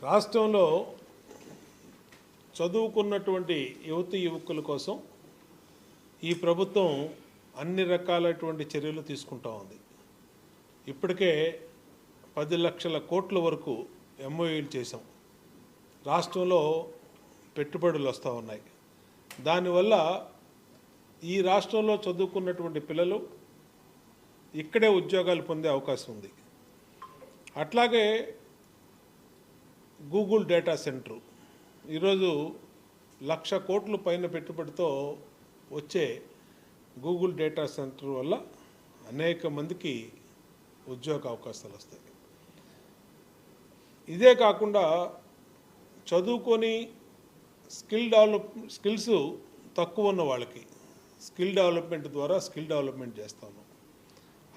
రాష్ట్రంలో చదువుకున్నటువంటి యువకుల కోసం ఈ ప్రభుత్వం అన్ని రకాలైనటువంటి చర్యలు తీసుకుంటా ఉంది. ఇప్పటికే 10 లక్షల కోట్ల వరకు ఎంఓయూలు చేశాం. రాష్ట్రంలో పెట్టుబడులు వస్తూ ఉన్నాయి. దానివల్ల ఈ రాష్ట్రంలో చదువుకున్నటువంటి పిల్లలు ఇక్కడే ఉద్యోగాలు పొందే అవకాశం ఉంది. అట్లాగే గూగుల్ డేటా సెంటర్ ఈరోజు 1,00,000 కోట్ల పైన పెట్టుబడితో వచ్చే గూగుల్ డేటా సెంటర్ వల్ల అనేక మందికి ఉద్యోగ అవకాశాలు వస్తాయి. ఇదే కాకుండా చదువుకొని స్కిల్స్ తక్కువ ఉన్న వాళ్ళకి స్కిల్ డెవలప్మెంట్ ద్వారా స్కిల్ డెవలప్మెంట్ చేస్తాము.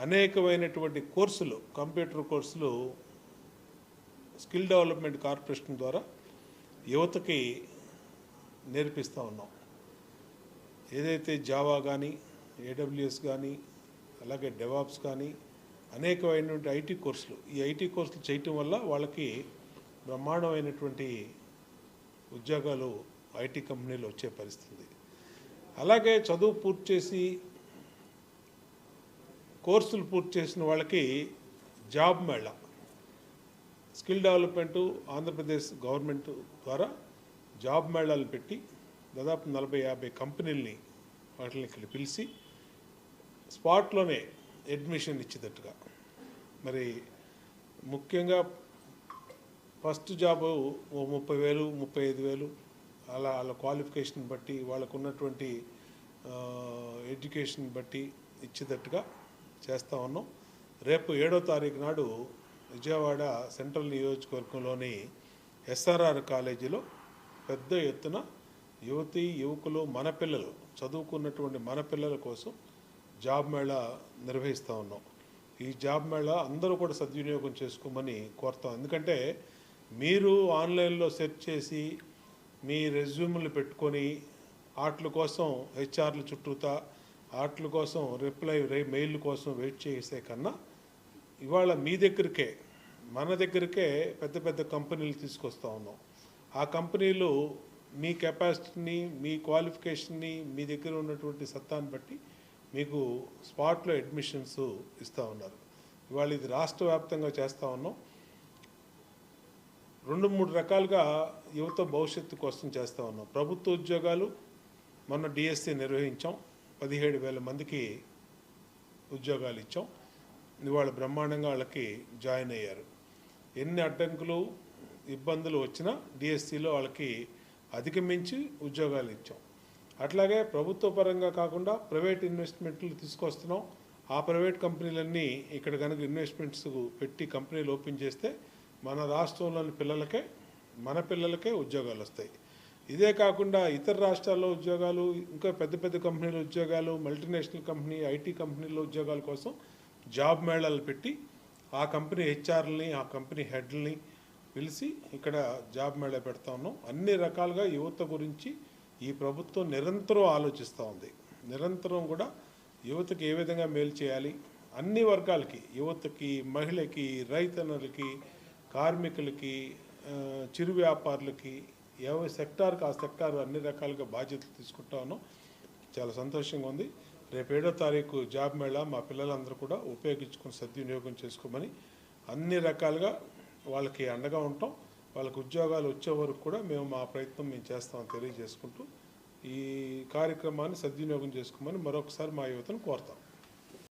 అనేకమైనటువంటి కోర్సులు, కంప్యూటర్ కోర్సులు స్కిల్ డెవలప్మెంట్ కార్పొరేషన్ ద్వారా యువతకి నేర్పిస్తూ ఉన్నాం. ఏదైతే జావా కానీ, ఏడబ్ల్యూఎస్ కానీ, అలాగే డెవాప్స్ కానీ అనేకమైనటువంటి ఐటీ కోర్సులు, ఈ ఐటీ కోర్సులు చేయటం వల్ల వాళ్ళకి బ్రహ్మాండమైనటువంటి ఉద్యోగాలు ఐటీ కంపెనీలు వచ్చే పరిస్థితి. అలాగే చదువు పూర్తి చేసి కోర్సులు పూర్తి చేసిన వాళ్ళకి job Mela, skill development Andhra Pradesh government ద్వారా జాబ్ మేళాలు పెట్టి దాదాపు 40-50 కంపెనీలని వాటిని ఇక్కడ పిలిచి స్పాట్లోనే అడ్మిషన్ ఇచ్చేటట్టుగా, మరి ముఖ్యంగా ఫస్ట్ జాబు 30,000, 35,000 అలా వాళ్ళ క్వాలిఫికేషన్ బట్టి వాళ్ళకు ఉన్నటువంటి ఎడ్యుకేషన్ బట్టి ఇచ్చేటట్టుగా చేస్తూ ఉన్నాం. రేపు 7వ తారీఖు నాడు విజయవాడ సెంట్రల్ నియోజకవర్గంలోని ఎస్ఆర్ఆర్ కాలేజీలో పెద్ద ఎత్తున యువకులు, మన పిల్లలు, చదువుకున్నటువంటి మన పిల్లల కోసం జాబ్ మేళా నిర్వహిస్తూ ఉన్నాం. ఈ జాబ్ మేళా అందరూ కూడా సద్వినియోగం చేసుకోమని కోరుతాం. ఎందుకంటే మీరు ఆన్లైన్లో సెర్చ్ చేసి మీ రెజ్యూమ్లు పెట్టుకొని వాటి కోసం హెచ్ఆర్ల చుట్టూతా వాటి కోసం మెయిల్ కోసం వెయిట్ చేసే కన్నా ఇవాళ మీ దగ్గరికే, మన దగ్గరికే పెద్ద పెద్ద కంపెనీలు తీసుకొస్తూ ఉన్నాం. ఆ కంపెనీలు మీ కెపాసిటీని, మీ క్వాలిఫికేషన్ని, మీ దగ్గర ఉన్నటువంటి సత్తాన్ని బట్టి మీకు స్పాట్లో అడ్మిషన్స్ ఇస్తూ ఉన్నారు. ఇవాళ ఇది రాష్ట్ర వ్యాప్తంగా చేస్తూ ఉన్నాం. 2-3 రకాలుగా యువత భవిష్యత్తు కోసం చేస్తూ ఉన్నాం. ప్రభుత్వ ఉద్యోగాలు మొన్న డిఎస్సి నిర్వహించాం. 17,000 మందికి ఉద్యోగాలు ఇచ్చాం. ఇవాళ బ్రహ్మాండంగా వాళ్ళకి జాయిన్ అయ్యారు. ఎన్ని అడ్డంకులు, ఇబ్బందులు వచ్చినా డిఎస్సిలో వాళ్ళకి అధిగమించి ఉద్యోగాలు ఇచ్చాం. అట్లాగే ప్రభుత్వ పరంగా కాకుండా ప్రైవేట్ ఇన్వెస్ట్మెంట్లు తీసుకొస్తున్నాం. ఆ ప్రైవేట్ కంపెనీలన్నీ ఇక్కడ కనుక ఇన్వెస్ట్మెంట్స్ పెట్టి కంపెనీలు ఓపెన్ చేస్తే మన రాష్ట్రంలోని మన పిల్లలకే ఉద్యోగాలు వస్తాయి. ఇదే కాకుండా ఇతర రాష్ట్రాల్లో ఉద్యోగాలు, ఇంకా పెద్ద పెద్ద కంపెనీల ఉద్యోగాలు, మల్టీనేషనల్ కంపెనీ, ఐటీ కంపెనీల ఉద్యోగాల కోసం జాబ్ మేళాలు పెట్టి ఆ కంపెనీ హెచ్ఆర్లని, ఆ కంపెనీ హెడ్లని పిలిచి ఇక్కడ జాబ్ మేళా పెడతా ఉన్నాం. అన్ని రకాలుగా యువత గురించి ఈ ప్రభుత్వం నిరంతరం ఆలోచిస్తూ ఉంది. నిరంతరం కూడా యువతకి ఏ విధంగా మేలు చేయాలి, అన్ని వర్గాలకి, యువతకి, మహిళకి, రైతన్నలకి, కార్మికులకి, చిరు వ్యాపారులకి, ఏ సెక్టార్కి ఆ సెక్టార్ అన్ని రకాలుగా బాధ్యతలు తీసుకుంటా ఉన్నాం. చాలా సంతోషంగా ఉంది. రేపు 7వ తారీఖు జాబ్ మేళా మా పిల్లలందరూ కూడా ఉపయోగించుకొని సద్వినియోగం చేసుకోమని అన్ని రకాలుగా వాళ్ళకి అండగా ఉంటాం. వాళ్ళకి ఉద్యోగాలు వచ్చే వరకు కూడా మా ప్రయత్నం చేస్తామని తెలియజేసుకుంటూ ఈ కార్యక్రమాన్ని సద్వినియోగం చేసుకోమని మరొకసారి మా యువతను కోరుతాం.